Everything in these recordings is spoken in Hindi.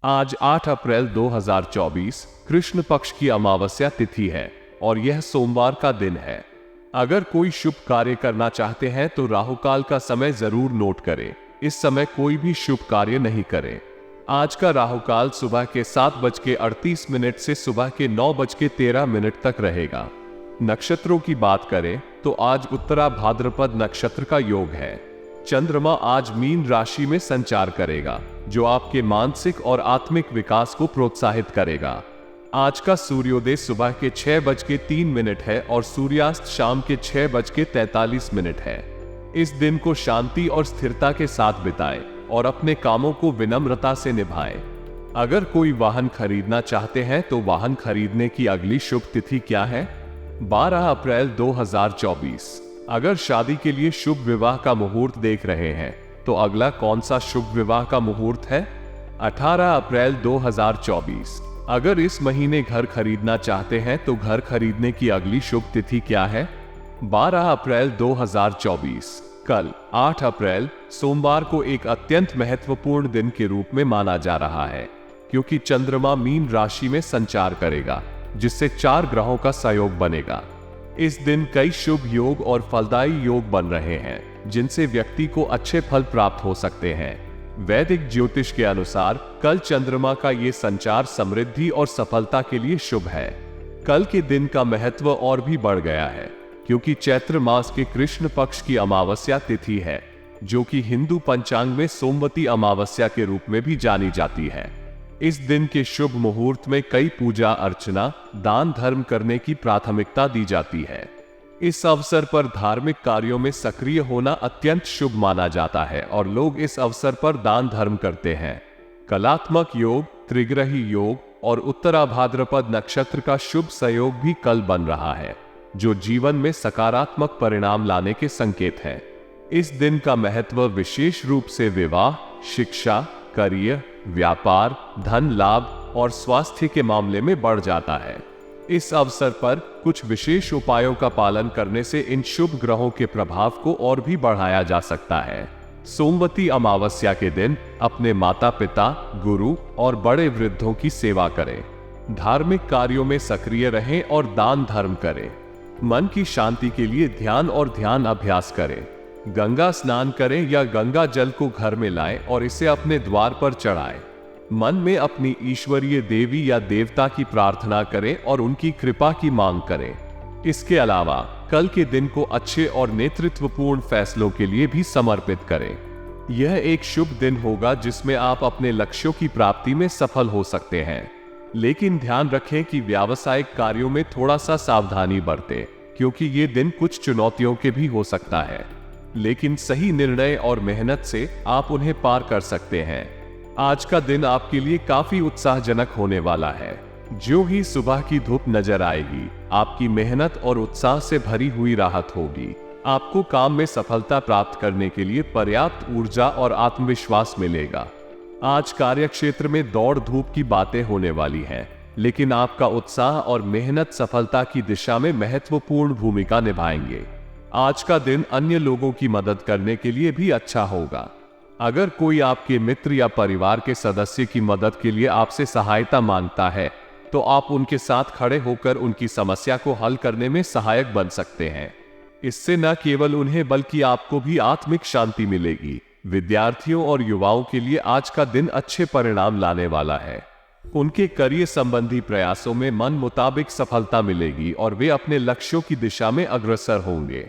आज 8 अप्रैल 2024 कृष्ण पक्ष की अमावस्या तिथि है और यह सोमवार का दिन है। अगर कोई शुभ कार्य करना चाहते हैं तो राहुकाल का समय जरूर नोट करें। इस समय कोई भी शुभ कार्य नहीं करें। आज का राहुकाल सुबह के 7:38 से सुबह के 9:13 तक रहेगा। नक्षत्रों की बात करें तो आज उत्तरा भाद्रपद नक्षत्र का योग है। चंद्रमा आज मीन राशि में संचार करेगा, जो आपके मानसिक और आत्मिक विकास को प्रोत्साहित करेगा। आज का सूर्योदय सुबह के 6:03 है और सूर्यास्त शाम के 6:43 है। इस दिन को शांति और स्थिरता के साथ बिताएं और अपने कामों को विनम्रता से निभाएं। अगर कोई वाहन खरीदना चाहते हैं तो वाहन खरीदने की अगली शुभ तिथि क्या है? 12 अप्रैल 2024। अगर शादी के लिए शुभ विवाह का मुहूर्त देख रहे हैं तो अगला कौन सा शुभ विवाह का मुहूर्त है? 18 अप्रैल 2024। अगर इस महीने घर खरीदना चाहते हैं तो घर खरीदने की अगली शुभ तिथि क्या है? 12 अप्रैल 2024। कल 8 अप्रैल सोमवार को एक अत्यंत महत्वपूर्ण दिन के रूप में माना जा रहा है, क्योंकि चंद्रमा मीन राशि में संचार करेगा, जिससे 4 ग्रहों का सहयोग बनेगा। इस दिन कई शुभ योग और फलदायी योग बन रहे हैं, जिनसे व्यक्ति को अच्छे फल प्राप्त हो सकते हैं। वैदिक ज्योतिष के अनुसार कल चंद्रमा का ये संचार समृद्धि और सफलता के लिए शुभ है। कल के दिन का महत्व और भी बढ़ गया है, क्योंकि चैत्र मास के कृष्ण पक्ष की अमावस्या तिथि है, जो कि हिंदू पंचांग में सोमवती अमावस्या के रूप में भी जानी जाती है। इस दिन के शुभ मुहूर्त में कई पूजा अर्चना, दान धर्म करने की प्राथमिकता दी जाती है। इस अवसर पर धार्मिक कार्यों में सक्रिय होना अत्यंत शुभ माना जाता है और लोग इस अवसर पर दान धर्म करते हैं। कलात्मक योग, त्रिग्रही योग और उत्तरा भाद्रपद नक्षत्र का शुभ संयोग भी कल बन रहा है, जो जीवन में सकारात्मक परिणाम लाने के संकेत है। इस दिन का महत्व विशेष रूप से विवाह, शिक्षा, करियर, व्यापार, धन लाभ और स्वास्थ्य के मामले में बढ़ जाता है। इस अवसर पर कुछ विशेष उपायों का पालन करने से इन शुभ ग्रहों के प्रभाव को और भी बढ़ाया जा सकता है। सोमवती अमावस्या के दिन अपने माता पिता, गुरु और बड़े वृद्धों की सेवा करें। धार्मिक कार्यों में सक्रिय रहें और दान धर्म करें। मन की शांति के लिए ध्यान और ध्यान अभ्यास करें। गंगा स्नान करें या गंगा जल को घर में लाएं और इसे अपने द्वार पर चढ़ाएं। मन में अपनी ईश्वरीय देवी या देवता की प्रार्थना करें और उनकी कृपा की मांग करें। इसके अलावा कल के दिन को अच्छे और नेतृत्वपूर्ण फैसलों के लिए भी समर्पित करें। यह एक शुभ दिन होगा जिसमें आप अपने लक्ष्यों की प्राप्ति में सफल हो सकते हैं, लेकिन ध्यान रखें कि व्यावसायिक कार्यों में थोड़ा सा सावधानी बरतें, क्योंकि ये दिन कुछ चुनौतियों के भी हो सकता है, लेकिन सही निर्णय और मेहनत से आप उन्हें पार कर सकते हैं। आज का दिन आपके लिए काफी उत्साहजनक होने वाला है। जो ही सुबह की धूप नजर आएगी, आपकी मेहनत और उत्साह से भरी हुई राहत होगी। आपको काम में सफलता प्राप्त करने के लिए पर्याप्त ऊर्जा और आत्मविश्वास मिलेगा। आज कार्यक्षेत्र में दौड़ धूप की बातें होने वाली हैं, लेकिन आपका उत्साह और मेहनत सफलता की दिशा में महत्वपूर्ण भूमिका निभाएंगे। आज का दिन अन्य लोगों की मदद करने के लिए भी अच्छा होगा। अगर कोई आपके मित्र या परिवार के सदस्य की मदद के लिए आपसे सहायता मांगता है, तो आप उनके साथ खड़े होकर उनकी समस्या को हल करने में सहायक बन सकते हैं। इससे न केवल उन्हें बल्कि आपको भी आत्मिक शांति मिलेगी। विद्यार्थियों और युवाओं के लिए आज का दिन अच्छे परिणाम लाने वाला है। उनके करियर संबंधी प्रयासों में मन मुताबिक सफलता मिलेगी और वे अपने लक्ष्यों की दिशा में अग्रसर होंगे।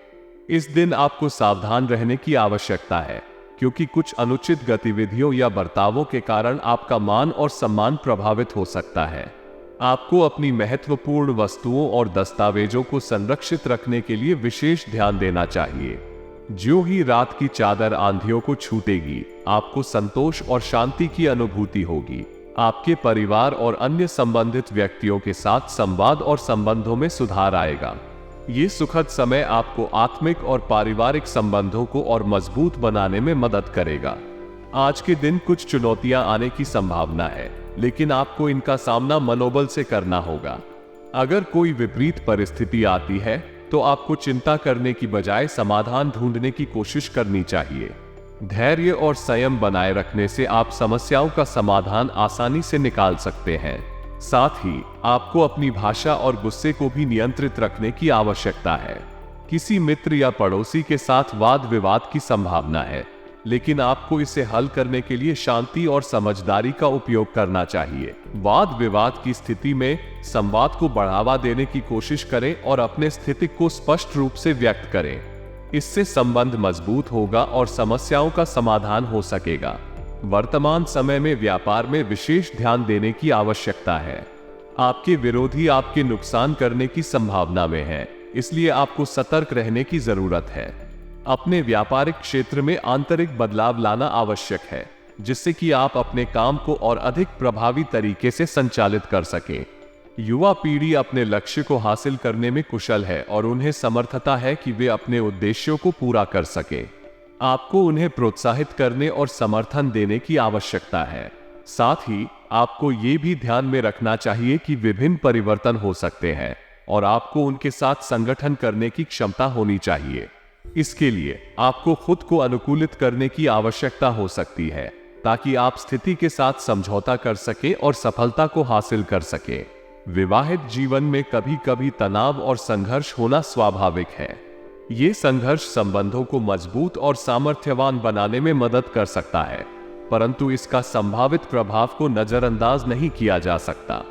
इस दिन आपको सावधान रहने की आवश्यकता है, क्योंकि कुछ अनुचित गतिविधियों या बर्तावों के कारण आपका मान और सम्मान प्रभावित हो सकता है। आपको अपनी महत्वपूर्ण वस्तुओं और दस्तावेजों को संरक्षित रखने के लिए विशेष ध्यान देना चाहिए। जो ही रात की चादर आंधियों को छूटेगी, आपको संतोष और शांति की अनुभूति होगी। आपके परिवार और अन्य संबंधित व्यक्तियों के साथ संवाद और संबंधों में सुधार आएगा। ये सुखद समय आपको आत्मिक और पारिवारिक संबंधों को और मजबूत बनाने में मदद करेगा। आज के दिन कुछ चुनौतियां आने की संभावना है, लेकिन आपको इनका सामना मनोबल से करना होगा। अगर कोई विपरीत परिस्थिति आती है तो आपको चिंता करने की बजाय समाधान ढूंढने की कोशिश करनी चाहिए। धैर्य और संयम बनाए रखने से आप समस्याओं का समाधान आसानी से निकाल सकते हैं। साथ ही आपको अपनी भाषा और गुस्से को भी नियंत्रित रखने की आवश्यकता है। किसी मित्र या पड़ोसी के साथ वाद विवाद की संभावना है, लेकिन आपको इसे हल करने के लिए शांति और समझदारी का उपयोग करना चाहिए। वाद विवाद की स्थिति में संवाद को बढ़ावा देने की कोशिश करें और अपने स्थिति को स्पष्ट रूप से व्यक्त करें। इससे संबंध मजबूत होगा और समस्याओं का समाधान हो सकेगा। वर्तमान समय में व्यापार में विशेष ध्यान देने की आवश्यकता है। आपके विरोधी आपके नुकसान करने की संभावना में हैं, इसलिए आपको सतर्क रहने की जरूरत है। अपने व्यापारिक क्षेत्र में आंतरिक बदलाव लाना आवश्यक है, जिससे कि आप अपने काम को और अधिक प्रभावी तरीके से संचालित कर सकें। युवा पीढ़ी अपने लक्ष्य को हासिल करने में कुशल है और उन्हें समर्थता है कि वे अपने उद्देश्यों को पूरा कर सकें। आपको उन्हें प्रोत्साहित करने और समर्थन देने की आवश्यकता है। साथ ही आपको ये भी ध्यान में रखना चाहिए कि विभिन्न परिवर्तन हो सकते हैं और आपको उनके साथ संगठन करने की क्षमता होनी चाहिए। इसके लिए आपको खुद को अनुकूलित करने की आवश्यकता हो सकती है, ताकि आप स्थिति के साथ समझौता कर सकें और सफलता को हासिल कर सकें। विवाहित जीवन में कभी कभी तनाव और संघर्ष होना स्वाभाविक है। ये संघर्ष संबंधों को मजबूत और सामर्थ्यवान बनाने में मदद कर सकता है, परंतु इसका संभावित प्रभाव को नजरअंदाज नहीं किया जा सकता।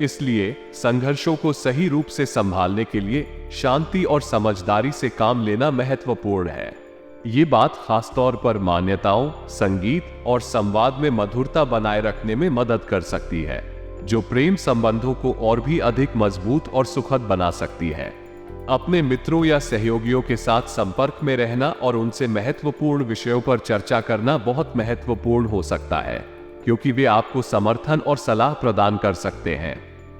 इसलिए संघर्षों को सही रूप से संभालने के लिए शांति और समझदारी से काम लेना महत्वपूर्ण है। ये बात खासतौर पर मान्यताओं, संगीत और संवाद में मधुरता बनाए रखने में मदद कर सकती है, जो प्रेम संबंधों को और भी अधिक मजबूत और सुखद बना सकती है। अपने मित्रों या सहयोगियों के साथ संपर्क में रहना और उनसे महत्वपूर्ण विषयों पर चर्चा करना बहुत महत्वपूर्ण हो सकता है, क्योंकि वे आपको समर्थन और सलाह प्रदान कर सकते हैं।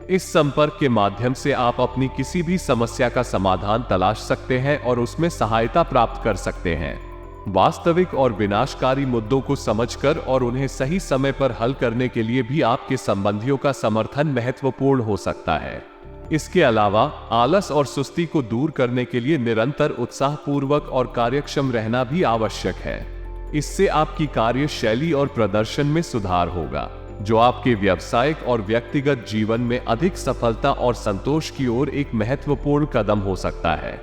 इस संपर्क के माध्यम से आप अपनी किसी भी समस्या का समाधान तलाश सकते हैं और उसमें सहायता प्राप्त कर सकते हैं। वास्तविक और विनाशकारी मुद्दों को समझकर और उन्हें सही समय पर हल करने के लिए भी आपके संबंधियों का समर्थन महत्वपूर्ण हो सकता है। इसके अलावा आलस और सुस्ती को दूर करने के लिए निरंतर उत्साहपूर्वक और कार्यक्षम रहना भी आवश्यक है। इससे आपकी कार्यशैली और प्रदर्शन में सुधार होगा, जो आपके व्यावसायिक और व्यक्तिगत जीवन में अधिक सफलता और संतोष की ओर एक महत्वपूर्ण कदम हो सकता है।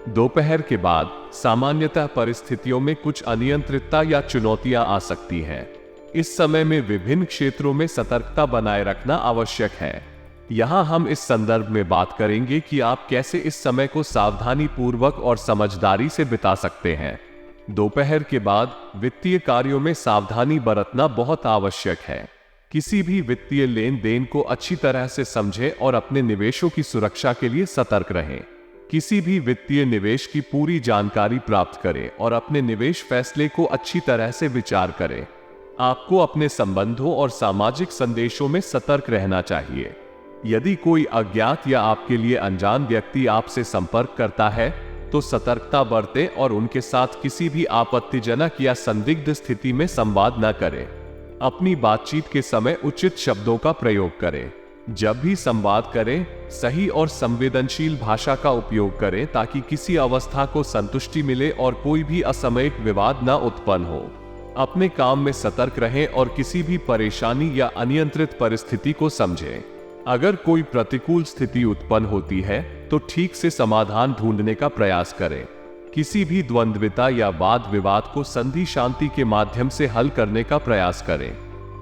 दोपहर के बाद सामान्यतः परिस्थितियों में कुछ अनियंत्रितता या चुनौतियां आ सकती हैं। इस समय में विभिन्न क्षेत्रों में सतर्कता बनाए रखना आवश्यक है। यहाँ हम इस संदर्भ में बात करेंगे कि आप कैसे इस समय को सावधानी पूर्वक और समझदारी से बिता सकते हैं। दोपहर के बाद वित्तीय कार्यों में सावधानी बरतना बहुत आवश्यक है। किसी भी वित्तीय लेन देन को अच्छी तरह से समझें और अपने निवेशों की सुरक्षा के लिए सतर्क रहें। किसी भी वित्तीय निवेश की पूरी जानकारी प्राप्त करें और अपने निवेश फैसले को अच्छी तरह से विचार करें। आपको अपने संबंधों और सामाजिक संदेशों में सतर्क रहना चाहिए। यदि कोई अज्ञात या आपके लिए अनजान व्यक्ति आपसे संपर्क करता है, तो सतर्कता बरतें और उनके साथ किसी भी आपत्तिजनक या संदिग्ध स्थिति में संवाद न करें। अपनी बातचीत के समय उचित शब्दों का प्रयोग करें। जब भी संवाद करें, सही और संवेदनशील भाषा का उपयोग करें ताकि किसी अवस्था को संतुष्टि मिले और कोई भी असामयिक विवाद न उत्पन्न हो। अपने काम में सतर्क रहें और किसी भी परेशानी या अनियंत्रित परिस्थिति को समझें। अगर कोई प्रतिकूल स्थिति उत्पन्न होती है, तो ठीक से समाधान ढूंढने का प्रयास करें। किसी भी द्वंद्विता या वाद विवाद को संधि शांति के माध्यम से हल करने का प्रयास करें।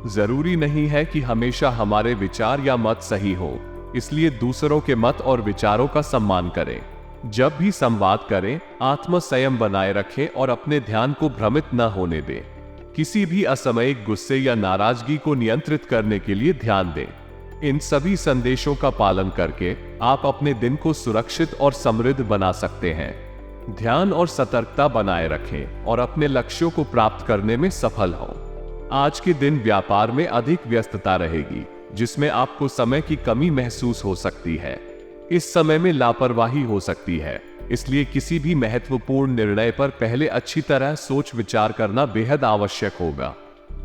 जरूरी नहीं है कि हमेशा हमारे विचार या मत सही हो, इसलिए दूसरों के मत और विचारों का सम्मान करें। जब भी संवाद करें, आत्म संयम बनाए रखें और अपने ध्यान को भ्रमित न होने दें। किसी भी असामयिक गुस्से या नाराजगी को नियंत्रित करने के लिए ध्यान दें। इन सभी संदेशों का पालन करके आप अपने दिन को सुरक्षित और समृद्ध बना सकते हैं। ध्यान और सतर्कता बनाए रखें और अपने लक्ष्यों को प्राप्त करने में सफल हों। आज के दिन व्यापार में अधिक व्यस्तता रहेगी, जिसमें आपको समय की कमी महसूस हो सकती है। इस समय में लापरवाही हो सकती है, इसलिए किसी भी महत्वपूर्ण निर्णय पर पहले अच्छी तरह सोच विचार करना बेहद आवश्यक होगा।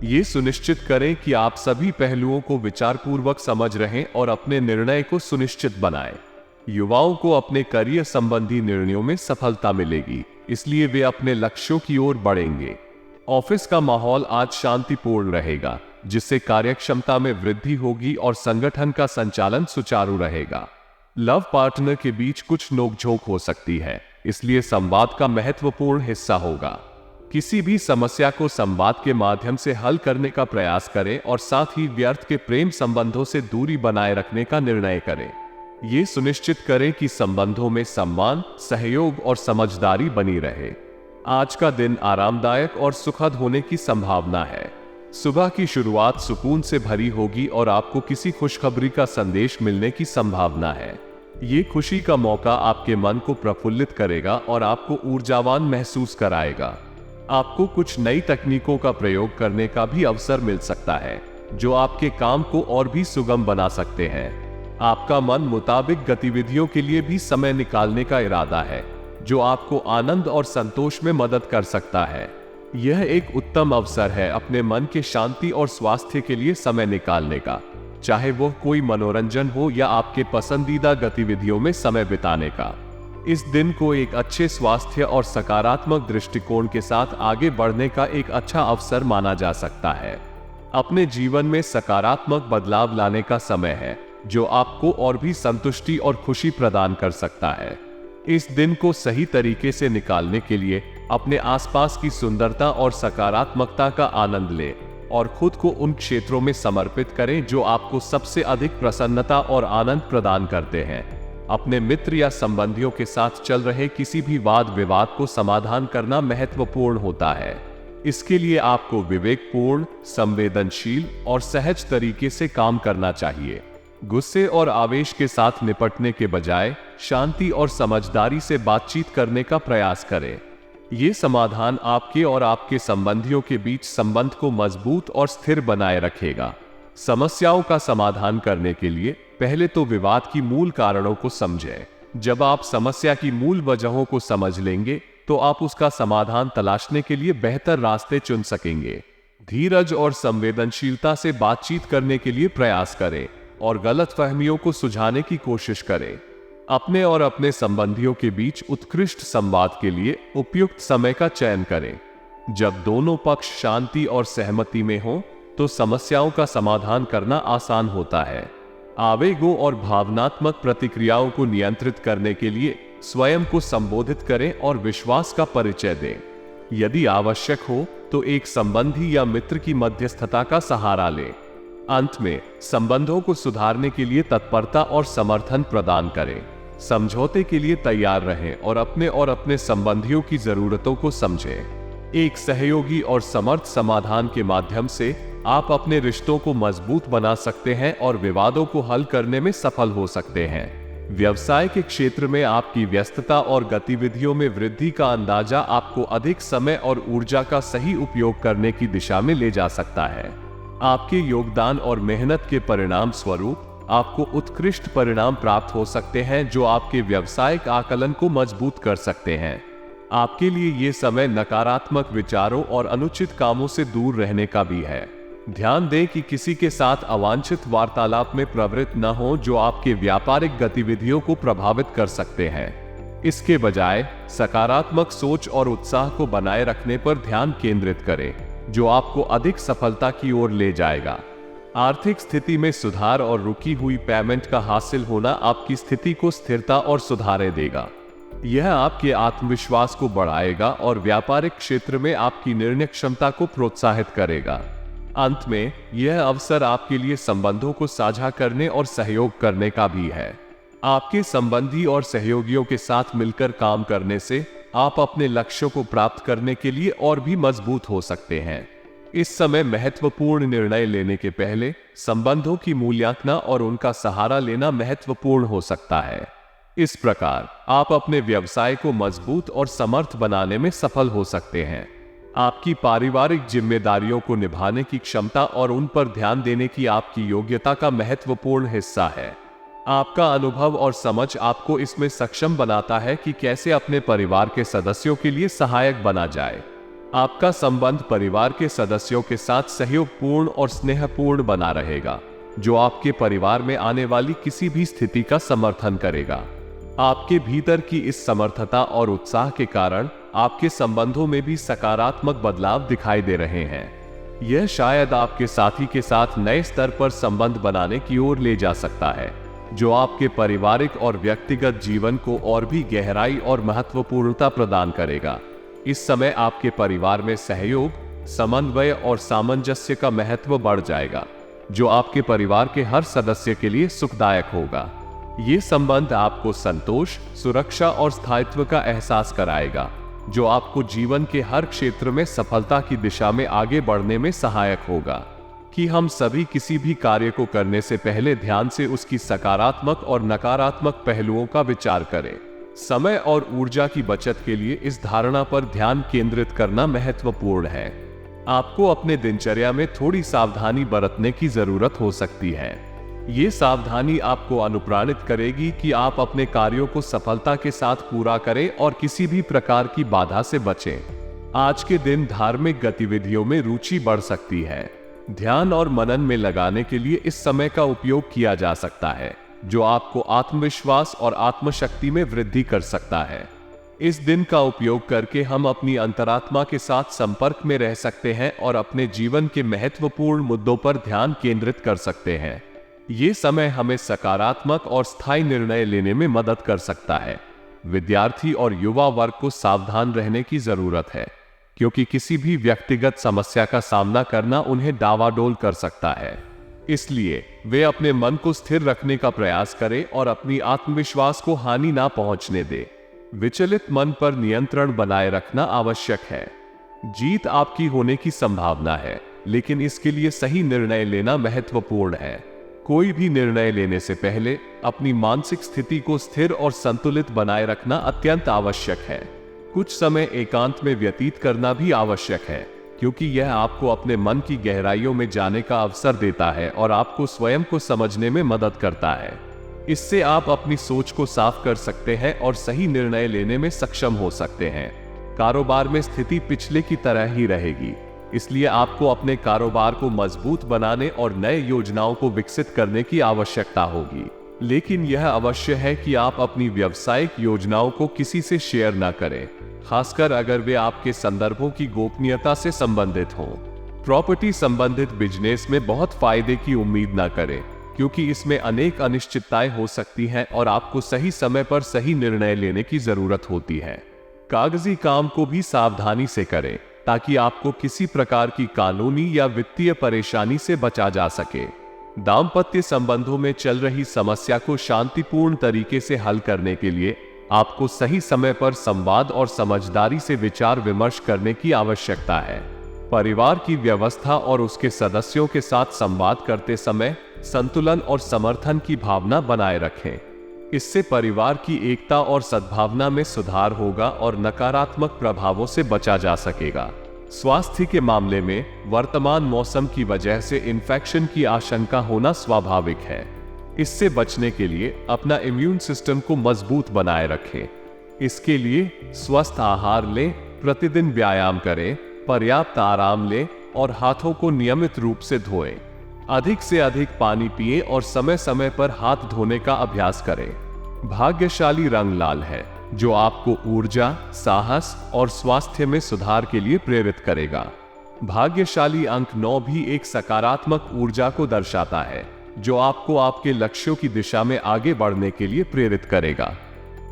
ये सुनिश्चित करें कि आप सभी पहलुओं को विचारपूर्वक समझ रहें और अपने निर्णय को सुनिश्चित बनाएं। युवाओं को अपने करियर संबंधी निर्णयों में सफलता मिलेगी, इसलिए वे अपने लक्ष्यों की ओर बढ़ेंगे। ऑफिस का माहौल आज शांतिपूर्ण रहेगा, जिससे कार्यक्षमता में वृद्धि होगी और संगठन का संचालन सुचारू रहेगा। लव पार्टनर के बीच कुछ नोकझोंक हो सकती है, इसलिए संवाद का महत्वपूर्ण हिस्सा होगा। किसी भी समस्या को संवाद के माध्यम से हल करने का प्रयास करें और साथ ही व्यर्थ के प्रेम संबंधों से दूरी बनाए रखने का निर्णय करें। ये सुनिश्चित करें कि संबंधों में सम्मान, सहयोग और समझदारी बनी रहे। आज का दिन आरामदायक और सुखद होने की संभावना है। सुबह की शुरुआत सुकून से भरी होगी और आपको किसी खुशखबरी का संदेश मिलने की संभावना है। ये खुशी का मौका आपके मन को प्रफुल्लित करेगा और आपको ऊर्जावान महसूस कराएगा। आपको कुछ नई तकनीकों का प्रयोग करने का भी अवसर मिल सकता है, जो आपके काम को और भी सुगम बना सकते हैं। आपका मन मुताबिक गतिविधियों के लिए भी समय निकालने का इरादा है, जो आपको आनंद और संतोष में मदद कर सकता है। यह एक उत्तम अवसर है अपने मन के शांति और स्वास्थ्य के लिए समय निकालने का, चाहे वह कोई मनोरंजन हो या आपके पसंदीदा गतिविधियों में समय बिताने का। इस दिन को एक अच्छे स्वास्थ्य और सकारात्मक दृष्टिकोण के साथ आगे बढ़ने का एक अच्छा अवसर माना जा सकता है। अपने जीवन में सकारात्मक बदलाव लाने का समय है, जो आपको और भी संतुष्टि और खुशी प्रदान कर सकता है। इस दिन को सही तरीके से निकालने के लिए अपने आसपास की सुंदरता और सकारात्मकता का आनंद लें और खुद को उन क्षेत्रों में समर्पित करें जो आपको सबसे अधिक प्रसन्नता और आनंद प्रदान करते हैं। अपने मित्र या संबंधियों के साथ चल रहे किसी भी वाद विवाद को समाधान करना महत्वपूर्ण होता है। इसके लिए आपको विवेकपूर्ण, संवेदनशील और सहज तरीके से काम करना चाहिए। गुस्से और आवेश के साथ निपटने के बजाय शांति और समझदारी से बातचीत करने का प्रयास करें। ये समाधान आपके और आपके संबंधियों के बीच संबंध को मजबूत और स्थिर बनाए रखेगा। समस्याओं का समाधान करने के लिए पहले तो विवाद की मूल कारणों को समझें। जब आप समस्या की मूल वजहों को समझ लेंगे, तो आप उसका समाधान तलाशने के लिए बेहतर रास्ते चुन सकेंगे। धीरज और संवेदनशीलता से बातचीत करने के लिए प्रयास करें और गलतफहमियों को सुलझाने की कोशिश करें। अपने और अपने संबंधियों के बीच उत्कृष्ट संवाद के लिए उपयुक्त समय का चयन करें। जब दोनों पक्ष शांति और सहमति में हों, तो समस्याओं का समाधान करना आसान होता है। आवेगों और भावनात्मक प्रतिक्रियाओं को नियंत्रित करने के लिए स्वयं को संबोधित करें और विश्वास का परिचय दें। यदि आवश्यक हो तो एक संबंधी या मित्र की मध्यस्थता का सहारा लें। अंत में संबंधों को सुधारने के लिए तत्परता और समर्थन प्रदान करें। समझौते के लिए तैयार रहें और अपने संबंधियों की जरूरतों को समझें। एक सहयोगी और समर्थ समाधान के माध्यम से आप अपने रिश्तों को मजबूत बना सकते हैं और विवादों को हल करने में सफल हो सकते हैं। व्यवसाय के क्षेत्र में आपकी व्यस्तता और गतिविधियों में वृद्धि का अंदाजा आपको अधिक समय और ऊर्जा का सही उपयोग करने की दिशा में ले जा सकता है। आपके योगदान और मेहनत के परिणाम स्वरूप आपको उत्कृष्ट परिणाम प्राप्त हो सकते हैं, जो आपके व्यावसायिक आकलन को मजबूत कर सकते हैं। आपके लिए यह समय नकारात्मक विचारों और अनुचित कामों से दूर रहने का भी है। ध्यान दें कि किसी के साथ अवांछित वार्तालाप में प्रवृत्त न हो, जो आपके व्यापारिक गतिविधियों को प्रभावित कर सकते हैं। इसके बजाय सकारात्मक सोच और उत्साह को बनाए रखने पर ध्यान केंद्रित करें, जो आपको अधिक सफलता की ओर ले जाएगा। आर्थिक स्थिति में सुधार और रुकी हुई पेमेंट का हासिल होना आपकी स्थिति को स्थिरता और सुधारे देगा। यह आपके आत्मविश्वास को बढ़ाएगा और व्यापारिक क्षेत्र में आपकी निर्णय क्षमता को प्रोत्साहित करेगा। अंत में यह अवसर आपके लिए संबंधों को साझा करने और सहयोग करने का भी है। आपके संबंधी और सहयोगियों के साथ मिलकर काम करने से आप अपने लक्ष्यों को प्राप्त करने के लिए और भी मजबूत हो सकते हैं। इस समय महत्वपूर्ण निर्णय लेने के पहले संबंधों की मूल्यांकन और उनका सहारा लेना महत्वपूर्ण हो सकता है। इस प्रकार आप अपने व्यवसाय को मजबूत और समर्थ बनाने में सफल हो सकते हैं। आपकी पारिवारिक जिम्मेदारियों को निभाने की क्षमता और उन पर ध्यान देने की आपकी योग्यता का महत्वपूर्ण हिस्सा है। आपका अनुभव और समझ आपको इसमें सक्षम बनाता है कि कैसे अपने परिवार के सदस्यों के लिए सहायक बना जाए। आपका संबंध परिवार के सदस्यों के साथ सहयोगपूर्ण और स्नेहपूर्ण बना रहेगा, जो आपके परिवार में आने वाली किसी भी स्थिति का समर्थन करेगा। आपके भीतर की इस समर्थता और उत्साह के कारण आपके संबंधों में भी सकारात्मक बदलाव दिखाई दे रहे हैं। यह शायद आपके साथी के साथ नए स्तर पर संबंध बनाने की ओर ले जा सकता है, जो आपके पारिवारिक और व्यक्तिगत जीवन को और भी गहराई और महत्वपूर्णता प्रदान करेगा। इस समय आपके परिवार में सहयोग, समन्वय और सामंजस्य का महत्व बढ़ जाएगा, जो आपके परिवार के हर सदस्य के लिए सुखदायक होगा। ये संबंध आपको संतोष, सुरक्षा और स्थायित्व का एहसास कराएगा, जो आपको जीवन के हर क्षेत्र में सफलता की दिशा में आगे बढ़ने में सहायक होगा। कि हम सभी किसी भी कार्य को करने से पहले ध्यान से उसकी सकारात्मक और नकारात्मक पहलुओं का विचार करें। समय और ऊर्जा की बचत के लिए इस धारणा पर ध्यान केंद्रित करना महत्वपूर्ण है। आपको अपने दिनचर्या में थोड़ी सावधानी बरतने की जरूरत हो सकती है। ये सावधानी आपको अनुप्राणित करेगी कि आप अपने कार्यों को सफलता के साथ पूरा करें और किसी भी प्रकार की बाधा से बचें। आज के दिन धार्मिक गतिविधियों में रुचि बढ़ सकती है। ध्यान और मनन में लगाने के लिए इस समय का उपयोग किया जा सकता है, जो आपको आत्मविश्वास और आत्मशक्ति में वृद्धि कर सकता है। इस दिन का उपयोग करके हम अपनी अंतरात्मा के साथ संपर्क में रह सकते हैं और अपने जीवन के महत्वपूर्ण मुद्दों पर ध्यान केंद्रित कर सकते हैं। ये समय हमें सकारात्मक और स्थायी निर्णय लेने में मदद कर सकता है। विद्यार्थी और युवा वर्ग को सावधान रहने की जरूरत है, क्योंकि किसी भी व्यक्तिगत समस्या का सामना करना उन्हें डावाडोल कर सकता है। इसलिए वे अपने मन को स्थिर रखने का प्रयास करें और अपनी आत्मविश्वास को हानि ना पहुंचने दें। विचलित मन पर नियंत्रण बनाए रखना आवश्यक है। जीत आपकी होने की संभावना है, लेकिन इसके लिए सही निर्णय लेना महत्वपूर्ण है। कोई भी निर्णय लेने से पहले अपनी मानसिक स्थिति को स्थिर और संतुलित बनाए रखना अत्यंत आवश्यक है। कुछ समय एकांत में व्यतीत करना भी आवश्यक है, क्योंकि यह आपको अपने मन की गहराइयों में जाने का अवसर देता है और आपको स्वयं को समझने में मदद करता है। इससे आप अपनी सोच को साफ कर सकते हैं और सही निर्णय लेने में सक्षम हो सकते हैं। कारोबार में स्थिति पिछले की तरह ही रहेगी, इसलिए आपको अपने कारोबार को मजबूत बनाने और नए योजनाओं को विकसित करने की आवश्यकता होगी। लेकिन यह अवश्य है कि आप अपनी व्यावसायिक योजनाओं को किसी से शेयर न करें, खासकर अगर वे आपके संदर्भों की गोपनीयता से संबंधित हों। प्रॉपर्टी संबंधित बिजनेस में बहुत फायदे की उम्मीद न करें, क्योंकि इसमें अनेक अनिश्चितताएं हो सकती हैं और आपको सही समय पर सही निर्णय लेने की जरूरत होती है। कागजी काम को भी सावधानी से करें, ताकि आपको किसी प्रकार की कानूनी या वित्तीय परेशानी से बचा जा सके। दाम्पत्य संबंधों में चल रही समस्या को शांतिपूर्ण तरीके से हल करने के लिए आपको सही समय पर संवाद और समझदारी से विचार विमर्श करने की आवश्यकता है। परिवार की व्यवस्था और उसके सदस्यों के साथ संवाद करते समय संतुलन और समर्थन की भावना बनाए रखें। इससे परिवार की एकता और सद्भावना में सुधार होगा और नकारात्मक प्रभावों से बचा जा सकेगा। स्वास्थ्य के मामले में वर्तमान मौसम की वजह से इन्फेक्शन की आशंका होना स्वाभाविक है। इससे बचने के लिए अपना इम्यून सिस्टम को मजबूत बनाए रखें। इसके लिए स्वस्थ आहार लें, प्रतिदिन व्यायाम करें, पर्याप्त आराम लें और हाथों को नियमित रूप से धोएं। अधिक से अधिक पानी पिएं और समय समय पर हाथ धोने का अभ्यास करें। भाग्यशाली रंग लाल है, जो आपको ऊर्जा, साहस और स्वास्थ्य में सुधार के लिए प्रेरित करेगा। भाग्यशाली अंक 9 भी एक सकारात्मक ऊर्जा को दर्शाता है, जो आपको आपके लक्ष्यों की दिशा में आगे बढ़ने के लिए प्रेरित करेगा।